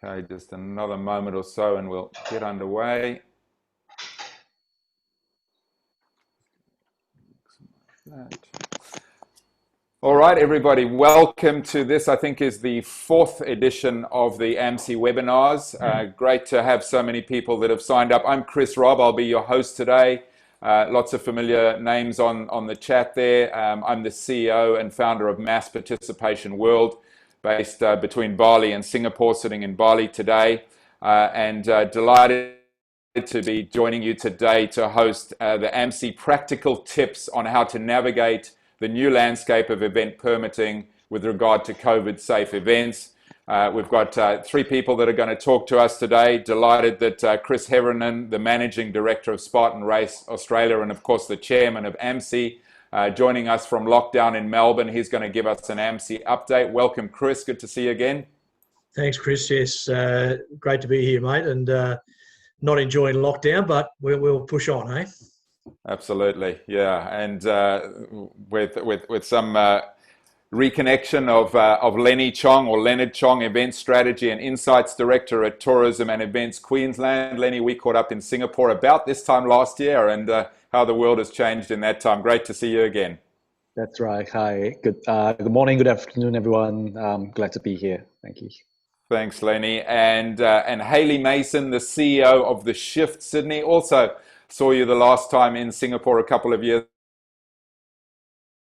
Okay, just another moment or so and we'll get underway. All right, everybody, welcome to this, I think is the 4th edition of the AMPSEA webinars. Great to have so many people that have signed up. I'm Robb, I'll be your host today. Lots of familiar names on the chat there. I'm the CEO and founder of Mass Participation World, based between Bali and Singapore, sitting in Bali today. And delighted to be joining you today to host the AMPSEA practical tips on how to navigate the new landscape of event permitting with regard to COVID-safe events. We've got 3 people that are going to talk to us today. Delighted that Chris Heffernan, the Managing Director of Spartan Race Australia and of course the Chairman of AMPSEA, joining us from lockdown in Melbourne. He's going to give us an AMPSEA update. Welcome, Chris. Good to see you again. Thanks, Chris. Yes, great to be here, mate. And not enjoying lockdown, but we'll push on, eh? Absolutely, yeah. And with some reconnection of Lenny Chong, or Leonard Chong, Event Strategy and Insights Director at Tourism and Events Queensland. Lenny, we caught up in Singapore about this time last year, and how the world has changed in that time. Great to see you again. That's right. Hi. Good morning, good afternoon, everyone. Glad to be here. Thank you. Thanks, Lenny. And Hailey Mason, the CEO of The Shift Sydney, also saw you the last time in Singapore a couple of years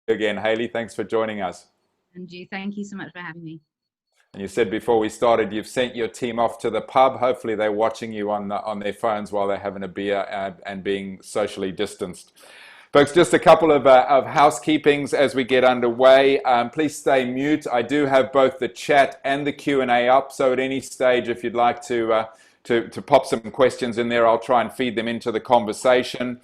again. Hailey, thanks for joining us. And you, thank you so much for having me. And you said before we started, you've sent your team off to the pub. Hopefully they're watching you on their phones while they're having a beer and being socially distanced. Folks, just a couple of housekeepings as we get underway. Please stay mute. I do have both the chat and the Q&A up, so at any stage, if you'd like to pop some questions in there, I'll try and feed them into the conversation.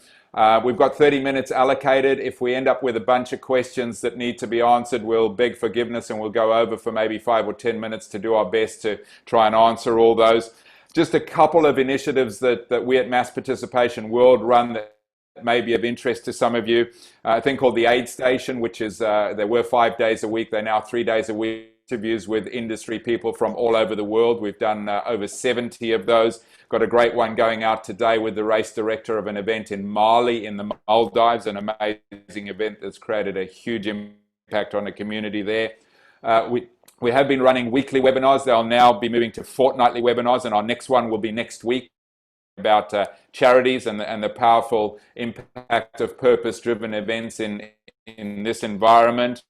We've got 30 minutes allocated. If we end up with a bunch of questions that need to be answered, we'll beg forgiveness and we'll go over for maybe 5 or 10 minutes to do our best to try and answer all those. Just a couple of initiatives that we at Mass Participation World run that may be of interest to some of you. A thing called the Aid Station, which is, there were 5 days a week, they're now 3 days a week. Interviews with industry people from all over the world. We've done over 70 of those. Got a great one going out today with the race director of an event in Mali in the Maldives, an amazing event that's created a huge impact on the community there. We have been running weekly webinars. They'll now be moving to fortnightly webinars, and our next one will be next week about charities and the powerful impact of purpose-driven events in this environment.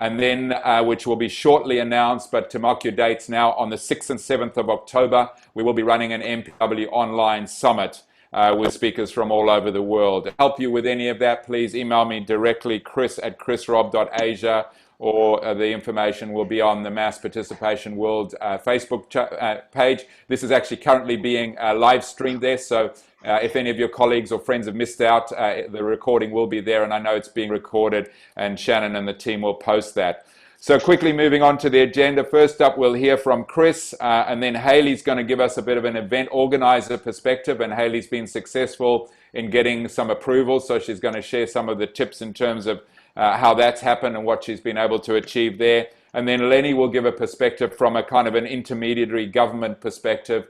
And then, which will be shortly announced, but to mark your dates now, on the 6th and 7th of October, we will be running an MPW online summit with speakers from all over the world. To help you with any of that, please email me directly, chris@chrisrob.asia, or the information will be on the Mass Participation World Facebook page. This is actually currently being live streamed there, so if any of your colleagues or friends have missed out, the recording will be there, and I know it's being recorded, and Shannon and the team will post that. So quickly moving on to the agenda. First up, we'll hear from Chris, and then Hailey's going to give us a bit of an event organizer perspective, and Hailey's been successful in getting some approval, so she's going to share some of the tips in terms of how that's happened and what she's been able to achieve there. And then Lenny will give a perspective from a kind of an intermediary government perspective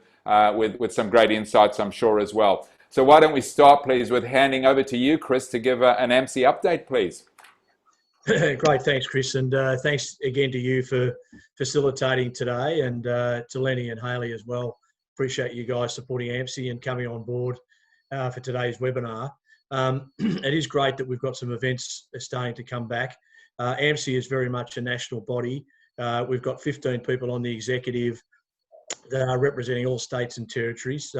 with some great insights, I'm sure, as well. So why don't we start, please, with handing over to you, Chris, to give an AMPSEA update, please. Great, thanks, Chris, and thanks again to you for facilitating today, and to Lenny and Hailey as well. Appreciate you guys supporting AMPSEA and coming on board for today's webinar. It is great that we've got some events starting to come back. AMPSEA is very much a national body. We've got 15 people on the executive that are representing all states and territories,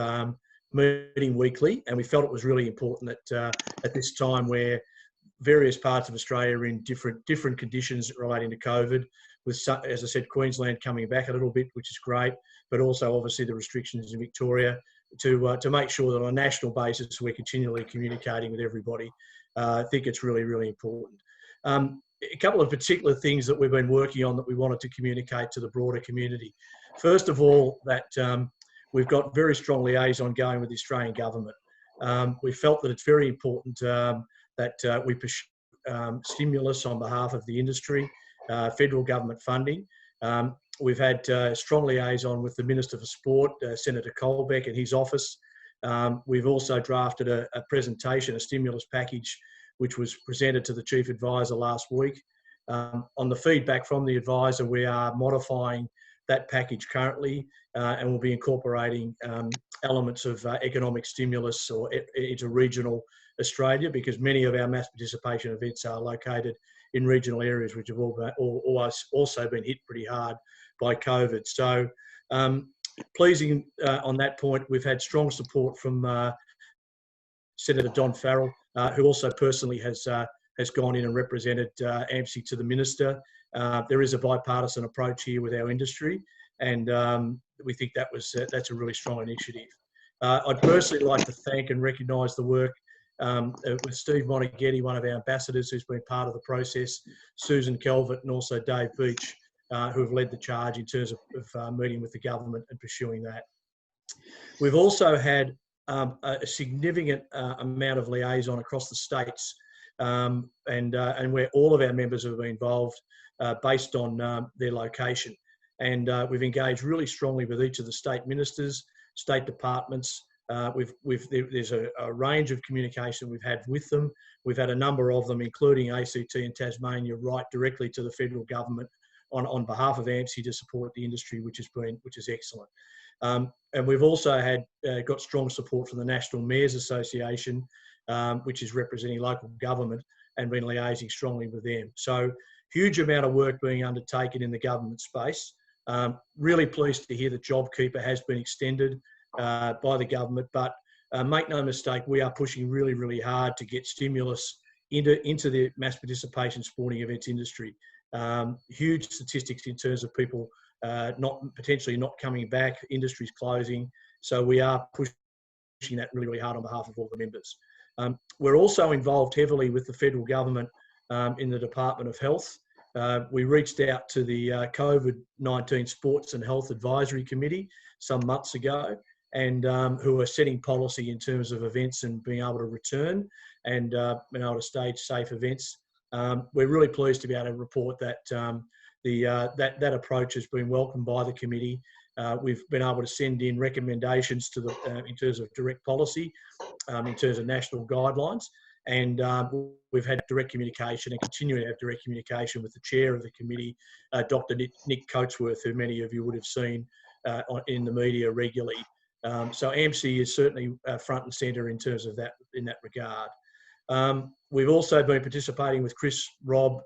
meeting weekly, and we felt it was really important that at this time where various parts of Australia are in different conditions relating to COVID, with, as I said, Queensland coming back a little bit, which is great, but also obviously the restrictions in Victoria, to make sure that on a national basis we're continually communicating with everybody. I think it's really, really important. A couple of particular things that we've been working on that we wanted to communicate to the broader community. First of all, that we've got very strong liaison going with the Australian government. We felt that it's very important that we pursue stimulus on behalf of the industry, federal government funding. We've had strong liaison with the Minister for Sport, Senator Colbeck, and his office. We've also drafted a presentation, a stimulus package, which was presented to the Chief Advisor last week. On the feedback from the advisor, we are modifying that package currently, and we'll be incorporating elements of economic stimulus or into regional Australia, because many of our mass participation events are located in regional areas which have also been hit pretty hard by COVID. So pleasing on that point, we've had strong support from Senator Don Farrell, who also personally has gone in and represented AMPSEA to the Minister. There is a bipartisan approach here with our industry, and we think that's a really strong initiative. I'd personally like to thank and recognise the work with Steve Monaghetti, one of our ambassadors who's been part of the process, Susan Calvert, and also Dave Beach, who have led the charge in terms of meeting with the government and pursuing that. We've also had a significant amount of liaison across the states, and where all of our members have been involved based on their location. And we've engaged really strongly with each of the state ministers, state departments. There's a range of communication we've had with them. We've had a number of them, including ACT and Tasmania, write directly to the federal government on behalf of AMPSEA to support the industry, which is excellent. And we've also got strong support from the National Mayors Association, which is representing local government, and been liaising strongly with them. So huge amount of work being undertaken in the government space. Really pleased to hear that JobKeeper has been extended by the government, but make no mistake, we are pushing really, really hard to get stimulus into the mass participation sporting events industry. Huge statistics in terms of people potentially not coming back, industries closing. So we are pushing that really, really hard on behalf of all the members. We're also involved heavily with the federal government in the Department of Health. We reached out to the COVID-19 Sports and Health Advisory Committee some months ago, and who are setting policy in terms of events and being able to return and being able to stage safe events. We're really pleased to be able to report that that approach has been welcomed by the committee. We've been able to send in recommendations to in terms of direct policy, in terms of national guidelines, and we've had direct communication and continue to have direct communication with the chair of the committee, Dr. Nick Coatsworth, who many of you would have seen in the media regularly. So AMPSEA is certainly front and centre in terms of that, in that regard. We've also been participating with Robb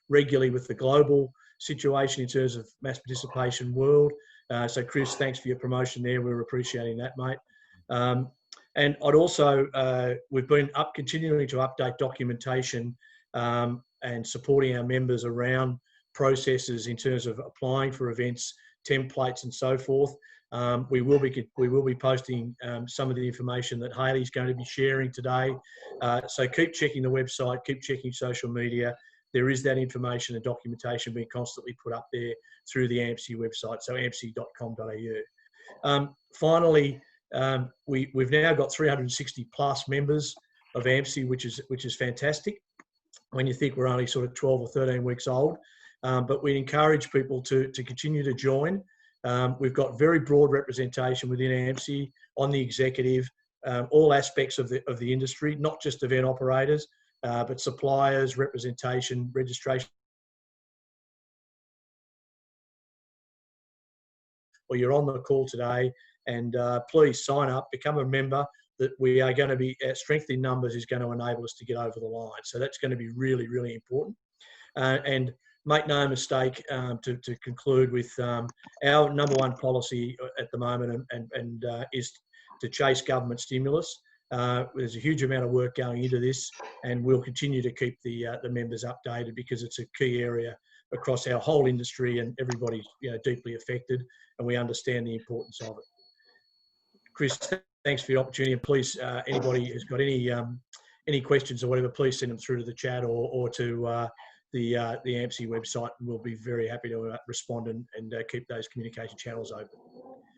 regularly with the global situation in terms of mass participation world. So Chris, thanks for your promotion there. We're appreciating that, mate. And I'd also, we've been continuing to update documentation and supporting our members around processes in terms of applying for events, templates and so forth. We will be posting some of the information that Hailey's going to be sharing today. So keep checking the website, keep checking social media. There is that information and documentation being constantly put up there through the AMPSEA website, so ampsea.com.au. Finally, we've now got 360 plus members of AMPSEA, which is fantastic when you think we're only sort of 12 or 13 weeks old. But we encourage people to continue to join. We've got very broad representation within AMPSEA on the executive, all aspects of the industry, not just event operators, but suppliers, representation, registration. Well, you're on the call today, and please sign up, become a member. That we are going to be strength in numbers is going to enable us to get over the line. So that's going to be really, really important. And make no mistake, to conclude with, our number one policy at the moment and is to chase government stimulus. There's a huge amount of work going into this, and we'll continue to keep the members updated because it's a key area across our whole industry, and everybody's deeply affected, and we understand the importance of it. Chris, thanks for the opportunity, and please, anybody who's got any questions or whatever, please send them through to the chat or to the AMPSEA website, and we'll be very happy to respond and keep those communication channels open.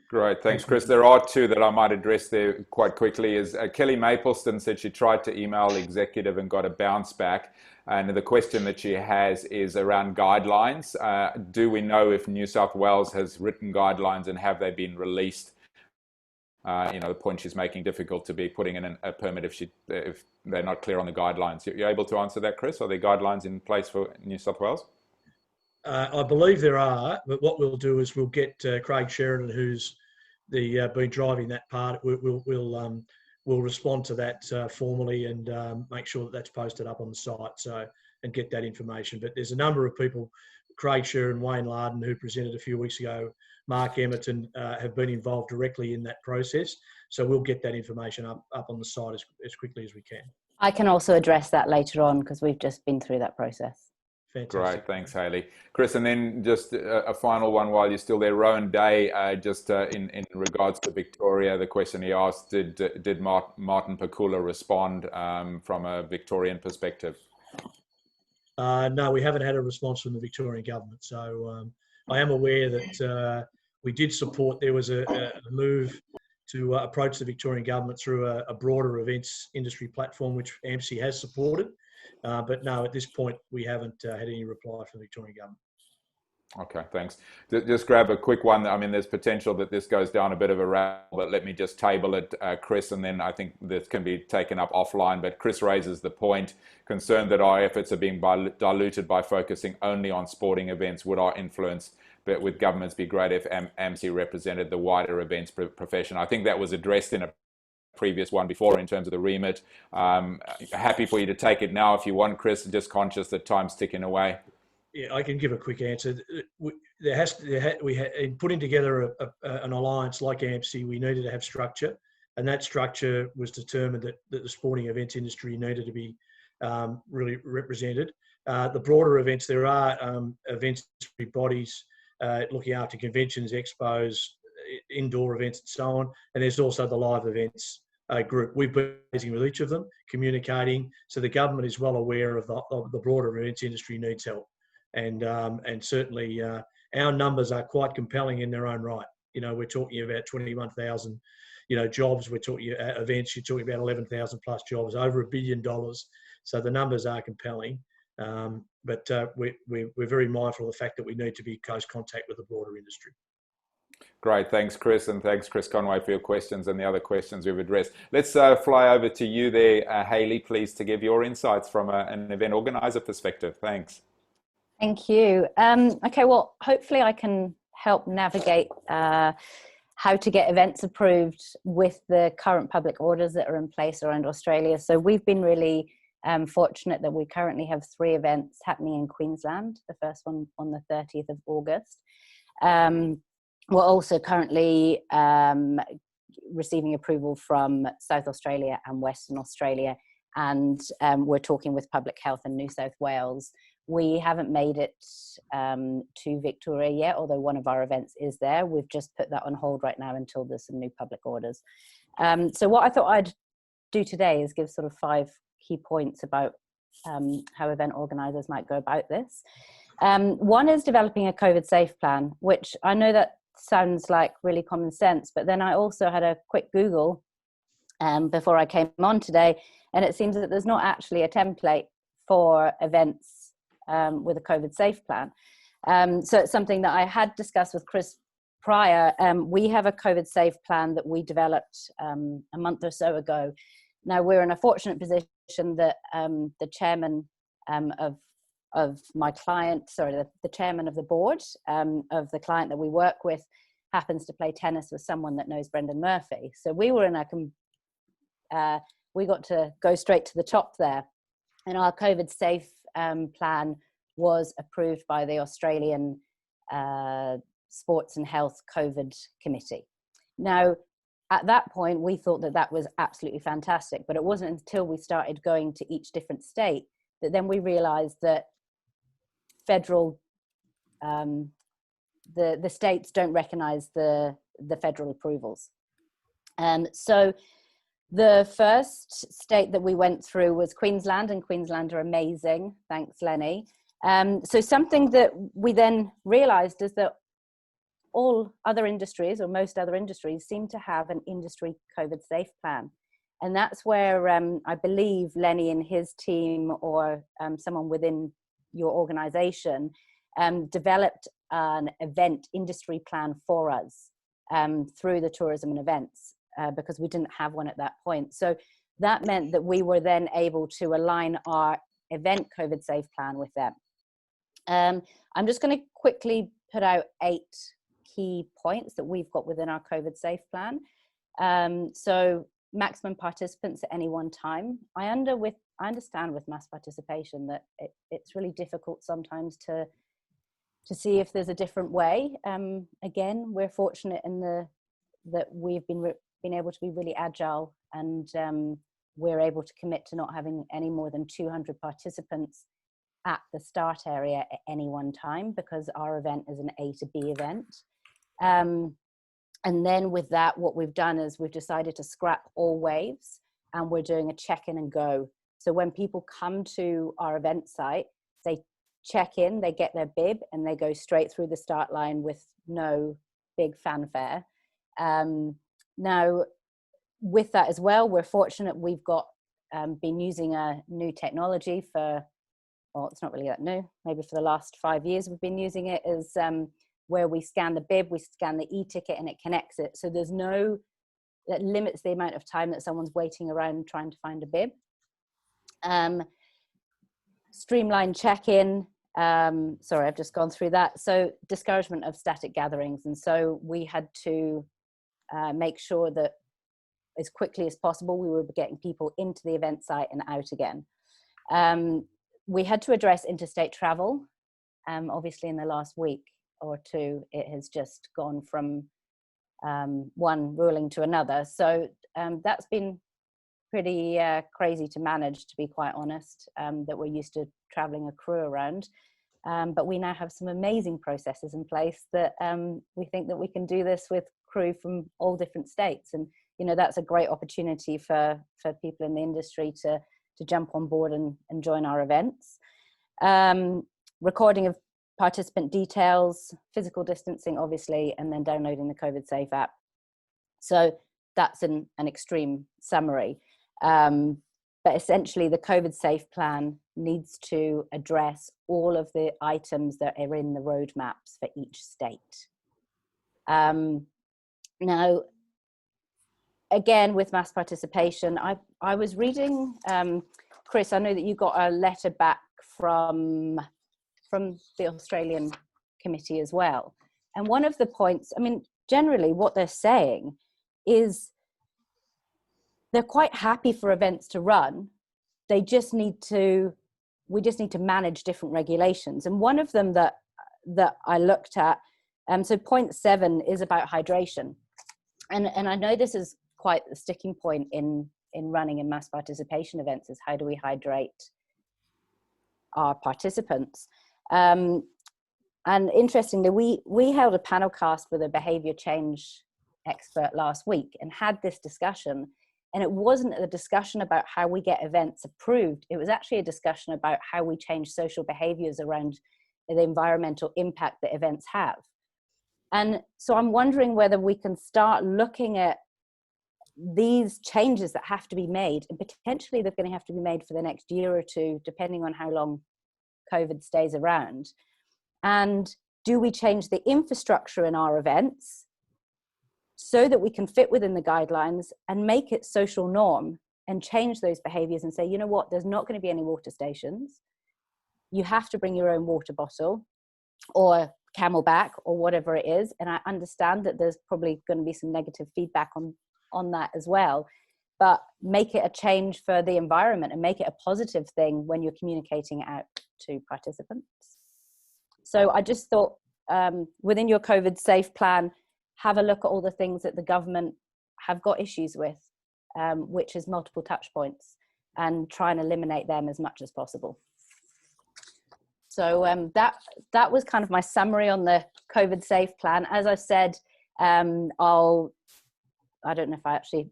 Great, thanks, Chris. There are two that I might address there quite quickly. Is Kelly Mapleston said she tried to email executive and got a bounce back. And the question that she has is around guidelines. Do we know if New South Wales has written guidelines and have they been released? The point she's making, difficult to be putting in a permit if they're not clear on the guidelines. You're able to answer that, Chris? Are there guidelines in place for New South Wales? I believe there are, but what we'll do is we'll get Craig Sheridan, who's been driving that part. We'll respond to that formally and make sure that that's posted up on the site. And get that information. But there's a number of people, Craig Sheridan, Wayne Larden, who presented a few weeks ago, Mark Emerton, have been involved directly in that process. So we'll get that information up on the site as quickly as we can. I can also address that later on because we've just been through that process. Fantastic. Great, thanks, Hailey. Chris, and then just a final one while you're still there. Rowan Day, in regards to Victoria, the question he asked, did Martin Pakula respond from a Victorian perspective? No, we haven't had a response from the Victorian government. So I am aware that we did support, there was a move to approach the Victorian government through a broader events industry platform, which AMPSEA has supported. But no, at this point, we haven't had any reply from the Victorian government. Okay, thanks. Just grab a quick one. I mean, there's potential that this goes down a bit of a rabbit, but let me just table it, Chris, and then I think this can be taken up offline. But Chris raises the point, concerned that our efforts are being diluted by focusing only on sporting events. Would our influence with governments be great if AMPSEA represented the wider events profession? I think that was addressed in a previous one before in terms of the remit. Happy for you to take it now if you want, Chris, just conscious that time's ticking away. Yeah, I can give a quick answer. In putting together an alliance like AMPSEA, we needed to have structure, and that structure was determined that the sporting events industry needed to be really represented. The broader events, there are events bodies looking after conventions, expos, indoor events, and so on. And there's also the live events group. We've been liaising with each of them, communicating, so the government is well aware of the broader events industry needs help. And certainly our numbers are quite compelling in their own right. You know, we're talking about 21,000, jobs. We're talking events. You're talking about 11,000 plus jobs, over $1 billion. So the numbers are compelling. But we're very mindful of the fact that we need to be in close contact with the broader industry. Great. Thanks, Chris. And thanks, Chris Conway, for your questions and the other questions we've addressed. Let's fly over to you there, Hailey, please, to give your insights from an event organizer perspective. Thanks. Thank you. Okay, well, hopefully I can help navigate how to get events approved with the current public orders that are in place around Australia. So we've been really fortunate that we currently have 3 events happening in Queensland, the first one on the 30th of August. We're also currently receiving approval from South Australia and Western Australia, and we're talking with Public Health in New South Wales. We haven't made it to Victoria yet, although one of our events is there. We've just put that on hold right now until there's some new public orders. So what I thought I'd do today is give sort of 5 key points about how event organisers might go about this. One is developing a COVID safe plan, which I know that sounds like really common sense, but then I also had a quick Google before I came on today, and it seems that there's not actually a template for events with a COVID safe plan. So it's something that I had discussed with Chris prior. We have a COVID safe plan that we developed a month or so ago. Now we're in a fortunate position that the chairman of my client, the chairman of the board of the client that we work with happens to play tennis with someone that knows Brendan Murphy. So we were we got to go straight to the top there. And our COVID safe plan was approved by the Australian Sports and Health COVID Committee. Now, at that point, we thought that that was absolutely fantastic, but it wasn't until we started going to each different state that then we realized that federal, the states don't recognize the federal approvals. So the first state that we went through was Queensland, and Queensland are amazing. Thanks, Lenny. So something that we then realized is that all other industries, or most other industries, seem to have an industry COVID safe plan. And that's where I believe Lenny and his team, or someone within your organization, developed an event industry plan for us through the tourism and events, because we didn't have one at that point. So that meant that we were then able to align our event COVID safe plan with them. I'm just going to quickly put out 8 key points that we've got within our COVID safe plan. So maximum participants at any one time. I understand with mass participation that it's really difficult sometimes to see if there's a different way. Again, we're fortunate in that we've been able to be really agile, and we're able to commit to not having any more than 200 participants at the start area at any one time, because our event is an A to B event. And then with that, what we've done is we've decided to scrap all waves, and we're doing a check-in and go. So when people come to our event site, they check in, they get their bib, and they go straight through the start line with no big fanfare. Now, with that as well, we're fortunate we've got been using a new technology for, well, it's not really that new, maybe for the last 5 years we've been using it, is where we scan the bib, we scan the e-ticket, and it connects it. So there's no, that limits the amount of time that someone's waiting around trying to find a bib. Streamlined check-in, sorry, I've just gone through that. So discouragement of static gatherings. And so we had to make sure that as quickly as possible, we were getting people into the event site and out again. We had to address interstate travel. Obviously in the last week or two, it has just gone from one ruling to another. So that's been pretty crazy to manage, to be quite honest, that we're used to traveling a crew around. But we now have some amazing processes in place that we think that we can do this with crew from all different states. And, you know, that's a great opportunity for people in the industry to jump on board and join our events. Recording of participant details, physical distancing, obviously, and then downloading the COVID Safe app. So that's an extreme summary. But essentially, the COVID Safe plan needs to address all of the items that are in the roadmaps for each state. Now, again, with mass participation, I was reading, Chris, I know that you got a letter back from the Australian committee as well. And one of the points, I mean, generally what they're saying is they're quite happy for events to run. We just need to manage different regulations. And one of them that I looked at, so point 7 is about hydration. And I know this is quite the sticking point in running in mass participation events, is how do we hydrate our participants? And interestingly, we held a panel cast with a behavior change expert last week and had this discussion. And it wasn't a discussion about how we get events approved. It was actually a discussion about how we change social behaviors around the environmental impact that events have. And so I'm wondering whether we can start looking at these changes that have to be made, and potentially they're going to have to be made for the next year or two, depending on how long COVID stays around. And do we change the infrastructure in our events so that we can fit within the guidelines and make it social norm and change those behaviors and say, you know what, there's not going to be any water stations. You have to bring your own water bottle or Camelback or whatever it is. And I understand that there's probably going to be some negative feedback on that as well, but make it a change for the environment and make it a positive thing when you're communicating out to participants. So I just thought within your COVID safe plan, have a look at all the things that the government have got issues with, which is multiple touch points, and try and eliminate them as much as possible. So that was kind of my summary on the COVID safe plan. As I said, I don't know if I actually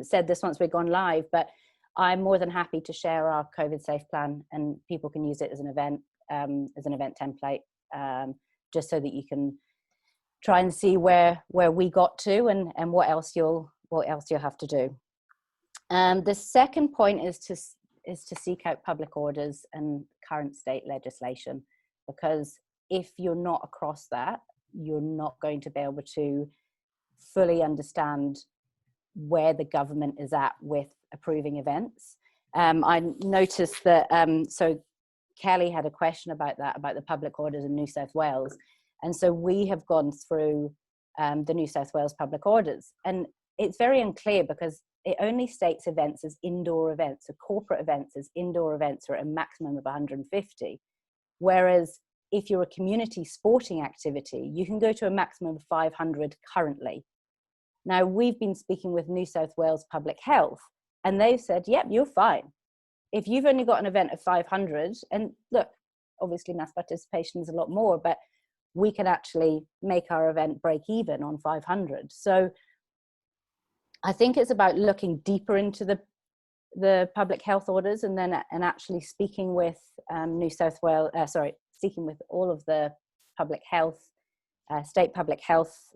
said this once we've gone live, but I'm more than happy to share our COVID safe plan, and people can use it as an event template, just so that you can try and see where we got to and what else you'll have to do. The second point is to seek out public orders and current state legislation, because if you're not across that, you're not going to be able to fully understand where the government is at with approving events. I noticed that, so Kelly had a question about that, about the public orders in New South Wales. And so we have gone through the New South Wales public orders. And it's very unclear because it only states events as indoor events. So corporate events as indoor events are at a maximum of 150. Whereas if you're a community sporting activity, you can go to a maximum of 500 currently. Now, we've been speaking with New South Wales Public Health, and they've said, yep, you're fine. If you've only got an event of 500, and look, obviously mass participation is a lot more, but we can actually make our event break even on 500. So I think it's about looking deeper into the public health orders and actually speaking with New South Wales, speaking with all of the public health, state public health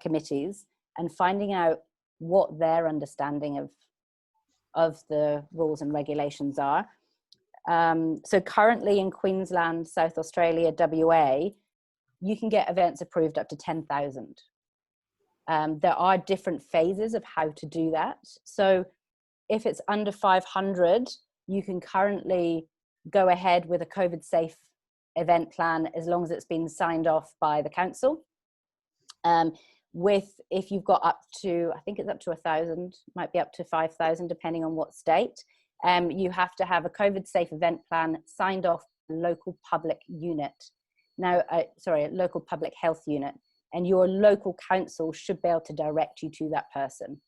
committees, and finding out what their understanding of the rules and regulations are. So currently in Queensland, South Australia, WA, you can get events approved up to 10,000. There are different phases of how to do that. So if it's under 500, you can currently go ahead with a COVID safe event plan as long as it's been signed off by the council. If you've got up to, I think it's up to 1,000, might be up to 5,000, depending on what state, you have to have a COVID safe event plan signed off by a local public unit. Now, a local public health unit, and your local council should be able to direct you to that person.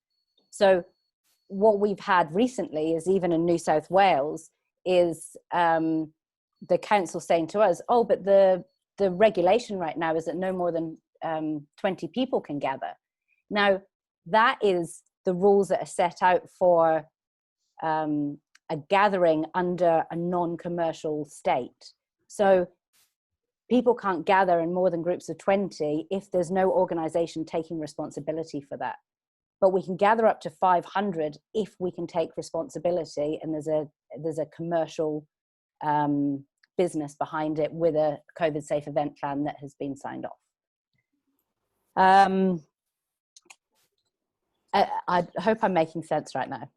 So what we've had recently is, even in New South Wales, is the council saying to us, oh, but the regulation right now is that no more than 20 people can gather. Now, that is the rules that are set out for a gathering under a non-commercial state. So people can't gather in more than groups of 20 if there's no organization taking responsibility for that. But we can gather up to 500 if we can take responsibility and there's a commercial business behind it with a COVID safe event plan that has been signed off. I hope I'm making sense right now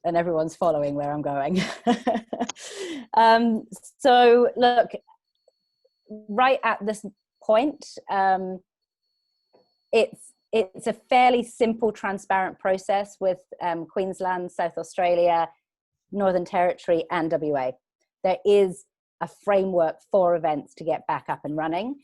and everyone's following where I'm going. So look, right at this point, it's a fairly simple, transparent process with Queensland, South Australia, Northern Territory and WA. There is a framework for events to get back up and running.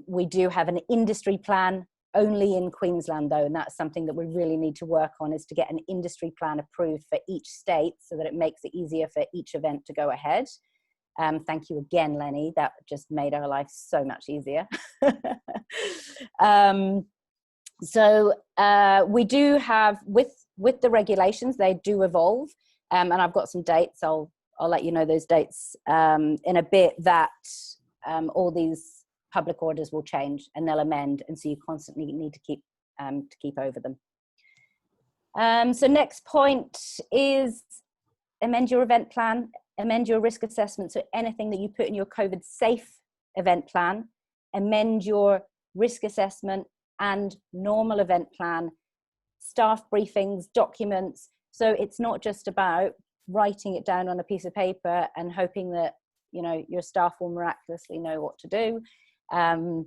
We do have an industry plan only in Queensland though, and that's something that we really need to work on, is to get an industry plan approved for each state so that it makes it easier for each event to go ahead. Thank you again, Lenny. That just made our life so much easier. So we do have, with the regulations, they do evolve, and I've got some dates. I'll let you know those dates in a bit, that all these public orders will change and they'll amend, and so you constantly need to keep over them. So next point is amend your event plan, amend your risk assessment. So anything that you put in your COVID safe event plan, amend your risk assessment and normal event plan, staff briefings, documents. So it's not just about writing it down on a piece of paper and hoping that, you know, your staff will miraculously know what to do. The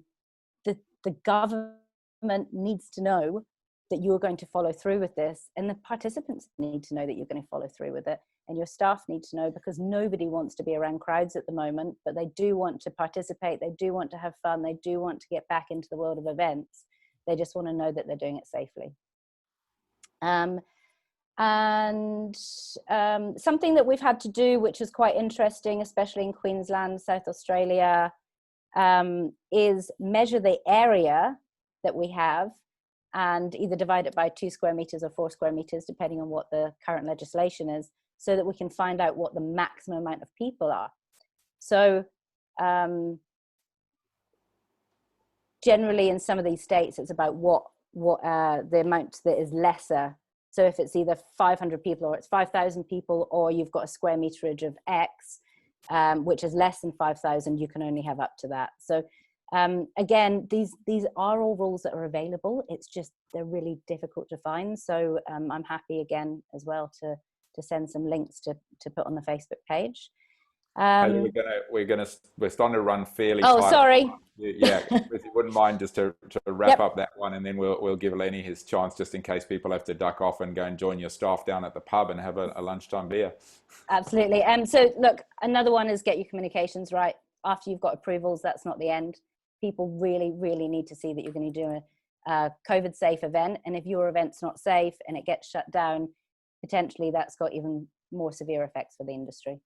government needs to know that you're going to follow through with this, and the participants need to know that you're going to follow through with it, and your staff need to know, because nobody wants to be around crowds at the moment, but they do want to participate, they do want to have fun, they do want to get back into the world of events. They just want to know that they're doing it safely. Something that we've had to do, which is quite interesting, especially in Queensland, South Australia, is measure the area that we have and either divide it by 2 square meters or 4 square meters, depending on what the current legislation is, so that we can find out what the maximum amount of people are. So generally in some of these states, it's about what the amount that is lesser. So if it's either 500 people or it's 5,000 people, or you've got a square meterage of X, which is less than 5,000, you can only have up to that. So again, these are all rules that are available. It's just they're really difficult to find. So I'm happy again as well to send some links to put on the Facebook page. Hailey, we're starting to run fairly tight. Oh, sorry. Yeah, if you wouldn't mind just to wrap up that one, and then we'll give Lenny his chance, just in case people have to duck off and go and join your staff down at the pub and have a lunchtime beer. Absolutely. So look, another one is get your communications right. After you've got approvals, that's not the end. People really, really need to see that you're going to do a COVID safe event. And if your event's not safe and it gets shut down, potentially that's got even more severe effects for the industry.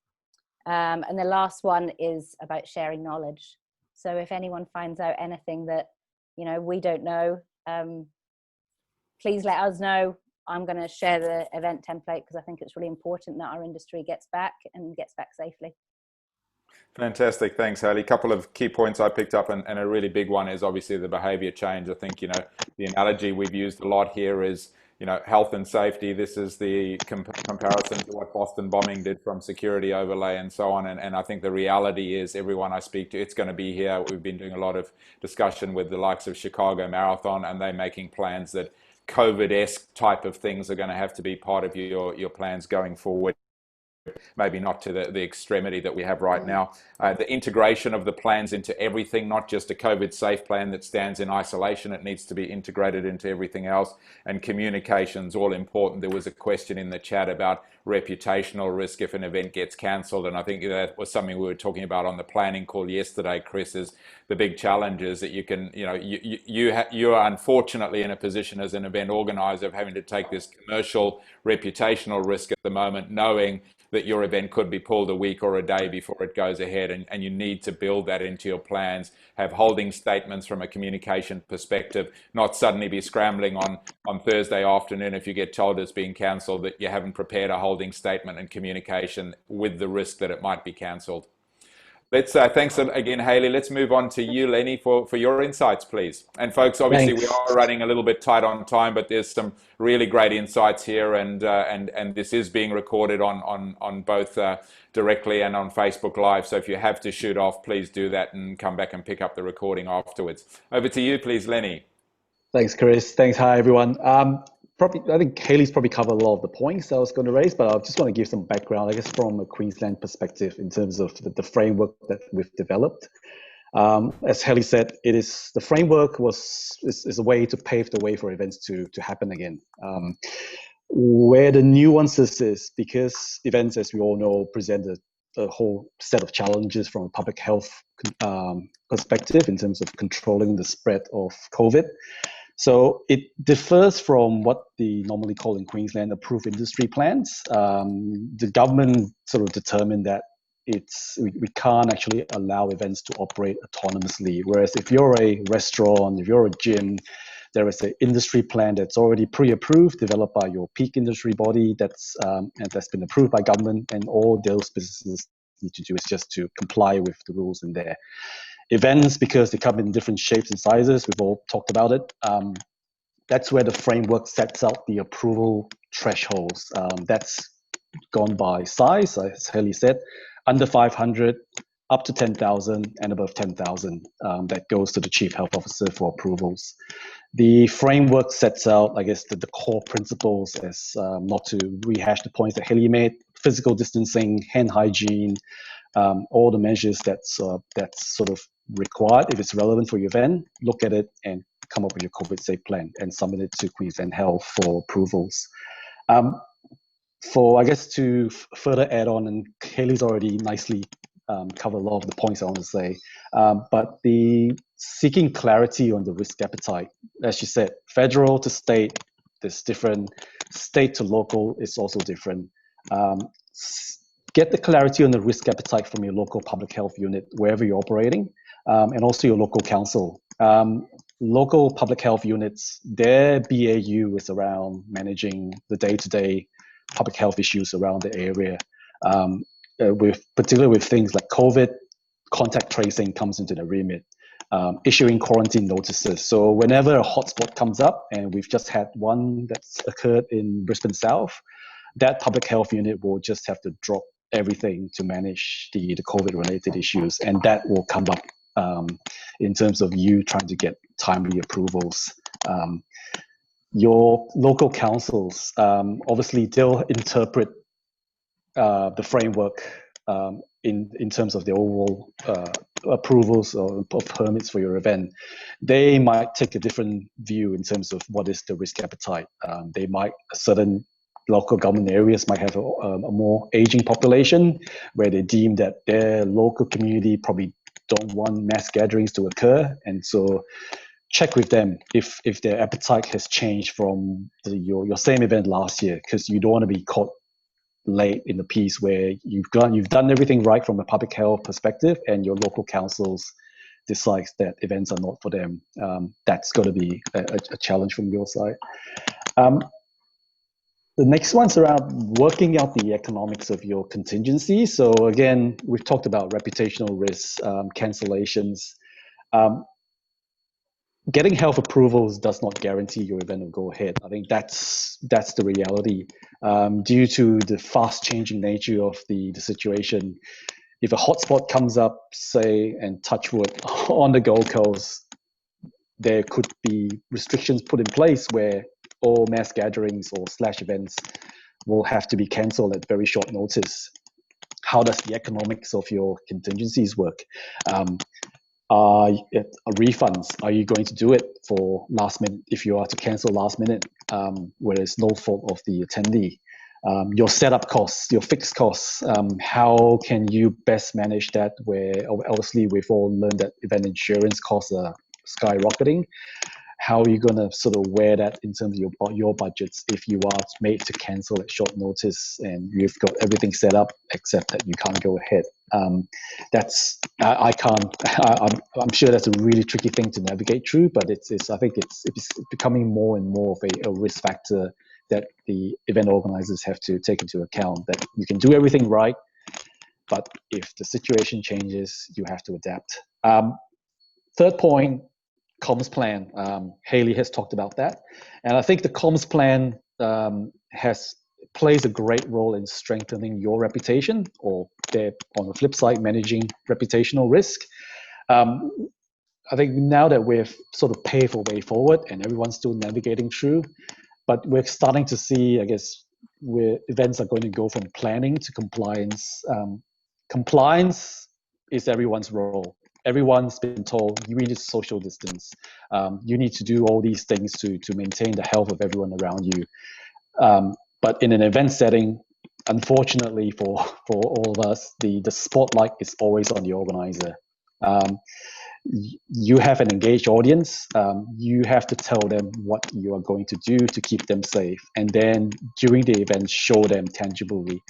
And the last one is about sharing knowledge. So if anyone finds out anything that, we don't know, please let us know. I'm going to share the event template because I think it's really important that our industry gets back and gets back safely. Fantastic. Thanks, Hailey. A couple of key points I picked up, and a really big one is obviously the behavior change. I think, the analogy we've used a lot here is, health and safety. This is the comparison to what Boston bombing did from security overlay and so on. And I think the reality is everyone I speak to, it's going to be here. We've been doing a lot of discussion with the likes of Chicago Marathon, and they're making plans that COVID-esque type of things are going to have to be part of your plans going forward. Maybe not to the extremity that we have right now. The integration of the plans into everything, not just a COVID safe plan that stands in isolation. It needs to be integrated into everything else. And communications, all important. There was a question in the chat about reputational risk if an event gets cancelled. And I think that was something we were talking about on the planning call yesterday, Chris, is the big challenge is that you can, you are unfortunately in a position as an event organizer of having to take this commercial reputational risk at the moment, knowing that your event could be pulled a week or a day before it goes ahead, and you need to build that into your plans, have holding statements from a communication perspective, not suddenly be scrambling on Thursday afternoon if you get told it's being cancelled, that you haven't prepared a holding statement and communication with the risk that it might be cancelled. Let's thanks again, Hailey. Let's move on to you, Lenny, for your insights, please. And folks, obviously we are running a little bit tight on time, but there's some really great insights here, and this is being recorded on both directly and on Facebook Live. So if you have to shoot off, please do that and come back and pick up the recording afterwards. Over to you, please, Lenny. Thanks, Chris. Thanks. Hi, everyone. I think Hailey's probably covered a lot of the points I was going to raise, but I just want to give some background, I guess, from a Queensland perspective in terms of the framework that we've developed. As Hailey said, the framework is a way to pave the way for events to happen again. Where the nuances is, because events, as we all know, present a whole set of challenges from a public health perspective in terms of controlling the spread of COVID. So it differs from what they normally call in Queensland approved industry plans. The government sort of determined that we can't actually allow events to operate autonomously. Whereas if you're a restaurant, if you're a gym, there is an industry plan that's already pre-approved, developed by your peak industry body and that's been approved by government, and all those businesses need to do is just to comply with the rules in there. Events, because they come in different shapes and sizes, we've all talked about it. That's where the framework sets out the approval thresholds. That's gone by size, as Hailey said, under 500, up to 10,000, and above 10,000. That goes to the Chief Health Officer for approvals. The framework sets out, I guess, the core principles, as not to rehash the points that Hailey made: physical distancing, hand hygiene, all the measures that's sort of required. If it's relevant for your event, look at it and come up with your COVID safe plan and submit it to Queensland Health for approvals. I guess to further add on, and Hailey's already nicely covered a lot of the points I want to say, but the seeking clarity on the risk appetite, as you said, federal to state, there's different. State to local is also different. Get the clarity on the risk appetite from your local public health unit, wherever you're operating, and also your local council. Local public health units, their BAU is around managing the day-to-day public health issues around the area. Particularly with things like COVID, contact tracing comes into the remit. issuing quarantine notices. So whenever a hotspot comes up, and we've just had one that's occurred in Brisbane South, that public health unit will just have to drop everything to manage the COVID-related issues, and that will come up in terms of you trying to get timely approvals. Your local councils, obviously, they'll interpret the framework in terms of the overall approvals or permits for your event. They might take a different view in terms of what is the risk appetite. Certain local government areas might have a more aging population where they deem that their local community probably don't want mass gatherings to occur, and so check with them if their appetite has changed from your same event last year, because you don't want to be caught late in the piece where you've done everything right from a public health perspective and your local councils decides that events are not for them. That's got to be a challenge from your side. The next one's around working out the economics of your contingency. So again, we've talked about reputational risks, cancellations. Getting health approvals does not guarantee your event will go ahead. I think that's the reality. Due to the fast-changing nature of the situation, if a hotspot comes up, say, and touch wood, on the Gold Coast, there could be restrictions put in place where all mass gatherings or / events will have to be cancelled at very short notice. How does the economics of your contingencies work? Refunds, are you going to do it for last minute if you are to cancel last minute where it's no fault of the attendee? Your setup costs, your fixed costs, how can you best manage that, where obviously we've all learned that event insurance costs are skyrocketing. How are you going to sort of wear that in terms of your budgets if you are made to cancel at short notice and you've got everything set up except that you can't go ahead? I'm sure that's a really tricky thing to navigate through, but I think it's becoming more and more of a risk factor that the event organizers have to take into account, that you can do everything right, but if the situation changes, you have to adapt. Third point, comms plan. Hailey has talked about that, and I think the comms plan plays a great role in strengthening your reputation, or on the flip side, managing reputational risk. I think now that we've sort of paved a way forward and everyone's still navigating through, but we're starting to see, I guess, where events are going to go from planning to compliance. Compliance is everyone's role. Everyone's been told you need to social distance. You need to do all these things to maintain the health of everyone around you. But in an event setting, unfortunately for all of us, the spotlight is always on the organizer. You have an engaged audience. You have to tell them what you are going to do to keep them safe, and then during the event, show them tangibly.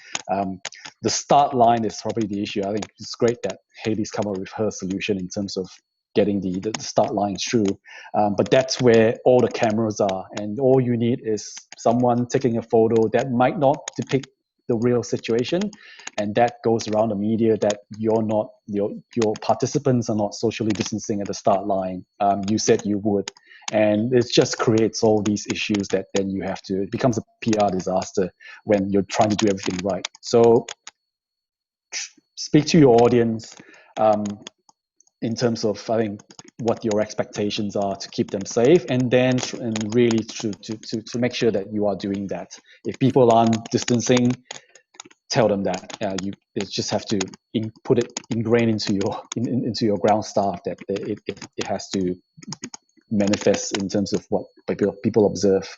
The start line is probably the issue. I think it's great that Hailey's come up with her solution in terms of getting the start line through. But that's where all the cameras are, and all you need is someone taking a photo that might not depict the real situation, and that goes around the media that your participants are not socially distancing at the start line. You said you would, and it just creates all these issues that then it becomes a PR disaster when you're trying to do everything right. So speak to your audience in terms of, I think, what your expectations are to keep them safe, and really to make sure that you are doing that. If people aren't distancing, tell them that. You just have to ingrain into your ground staff that it has to manifest in terms of what people observe.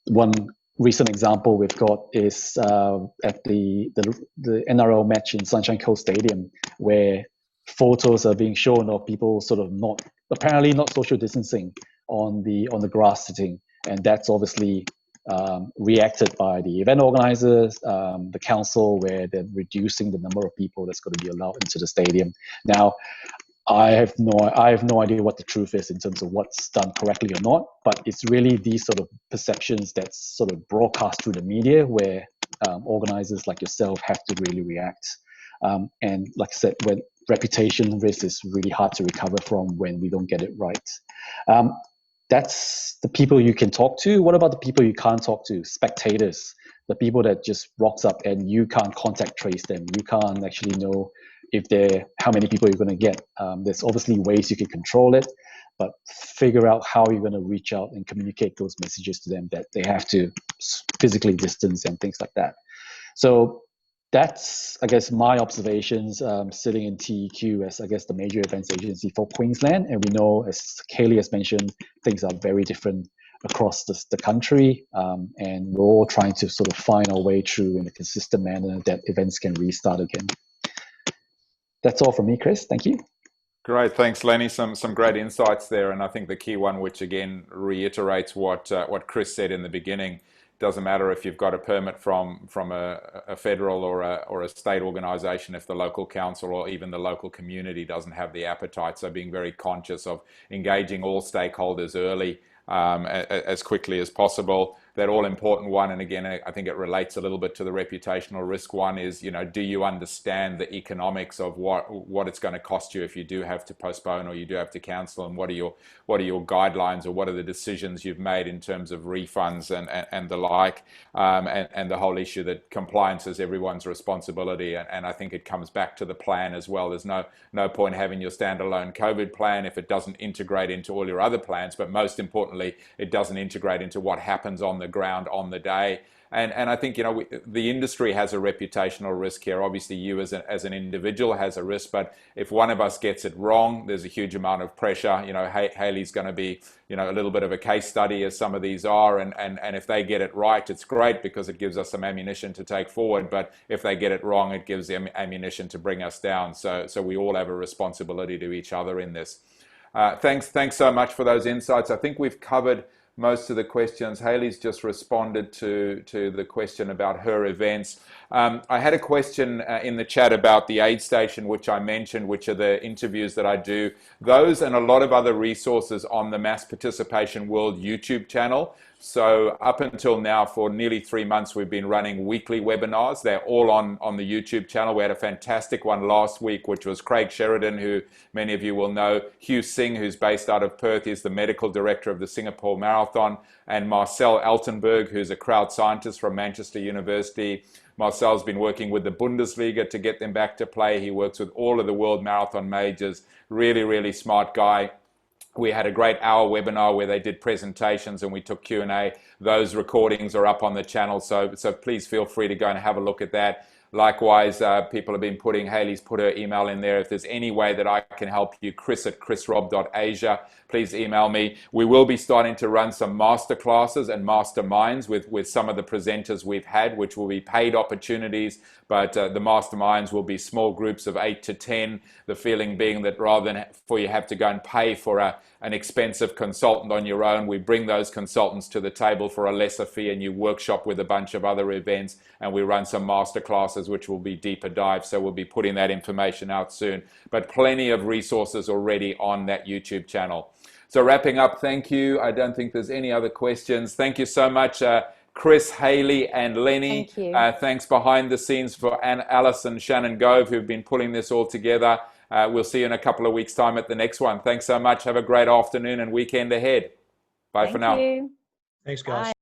One recent example we've got is at the NRL match in Sunshine Coast Stadium, where photos are being shown of people sort of apparently not social distancing on the grass sitting, and that's obviously reacted by the event organizers, the council, where they're reducing the number of people that's going to be allowed into the stadium. Now, I have no idea what the truth is in terms of what's done correctly or not, but it's really these sort of perceptions that's sort of broadcast through the media where organizers like yourself have to really react. And like I said, when reputation risk is really hard to recover from when we don't get it right. That's the people you can talk to. What about the people you can't talk to? Spectators, the people that just rocks up and you can't contact trace them. You can't actually know if how many people you're going to get. There's obviously ways you can control it, but figure out how you're going to reach out and communicate those messages to them that they have to physically distance and things like that. So that's, I guess, my observations sitting in TEQ as, I guess, the major events agency for Queensland. And we know, as Hailey has mentioned, things are very different across the country. And we're all trying to sort of find our way through in a consistent manner that events can restart again. That's all from me, Chris. Thank you. Great, thanks, Lenny. Some great insights there, and I think the key one, which again reiterates what Chris said in the beginning. Doesn't matter if you've got a permit from a federal or a state organisation if the local council or even the local community doesn't have the appetite. So being very conscious of engaging all stakeholders early, as quickly as possible. That all-important one, and again, I think it relates a little bit to the reputational risk one, is, do you understand the economics of what it's going to cost you if you do have to postpone or you do have to cancel, and what are your guidelines, or what are the decisions you've made in terms of refunds and the like, and the whole issue that compliance is everyone's responsibility, and I think it comes back to the plan as well. There's no point having your standalone COVID plan if it doesn't integrate into all your other plans, but most importantly, it doesn't integrate into what happens on the ground on the day. And I think, the industry has a reputational risk here. Obviously, you as an individual has a risk, but if one of us gets it wrong, there's a huge amount of pressure. Hailey's going to be, a little bit of a case study, as some of these are. And if they get it right, it's great because it gives us some ammunition to take forward. But if they get it wrong, it gives them ammunition to bring us down. So we all have a responsibility to each other in this. Thanks so much for those insights. I think we've covered most of the questions. Hailey's just responded to the question about her events. I had a question in the chat about the aid station, which I mentioned, which are the interviews that I do. Those and a lot of other resources on the Mass Participation World YouTube channel. So up until now, for nearly 3 months, we've been running weekly webinars. They're all on the YouTube channel. We had a fantastic one last week, which was Craig Sheridan, who many of you will know. Hugh Singh, who's based out of Perth, is the medical director of the Singapore Marathon. And Marcel Altenberg, who's a crowd scientist from Manchester University. Marcel's been working with the Bundesliga to get them back to play. He works with all of the world marathon majors. Really, really smart guy. We had a great hour webinar where they did presentations and we took Q&A. Those recordings are up on the channel, so please feel free to go and have a look at that. Likewise, people have been Hailey's put her email in there. If there's any way that I can help you, chris@chrisrob.asia, please email me. We will be starting to run some masterclasses and masterminds with some of the presenters we've had, which will be paid opportunities, but the masterminds will be small groups of 8 to 10. The feeling being that rather than you have to go and pay for an expensive consultant on your own, we bring those consultants to the table for a lesser fee and you workshop with a bunch of other events, and we run some masterclasses which will be deeper dives. So we'll be putting that information out soon, but plenty of resources already on that YouTube channel. So wrapping up, thank you. I don't think there's any other questions. Thank you so much, Chris, Hailey, and Lenny. Thank you. Thanks behind the scenes for Alice and Shannon Gove, who've been pulling this all together. We'll see you in a couple of weeks' time at the next one. Thanks so much. Have a great afternoon and weekend ahead. Bye for now. Thank you. Thanks, guys. Bye.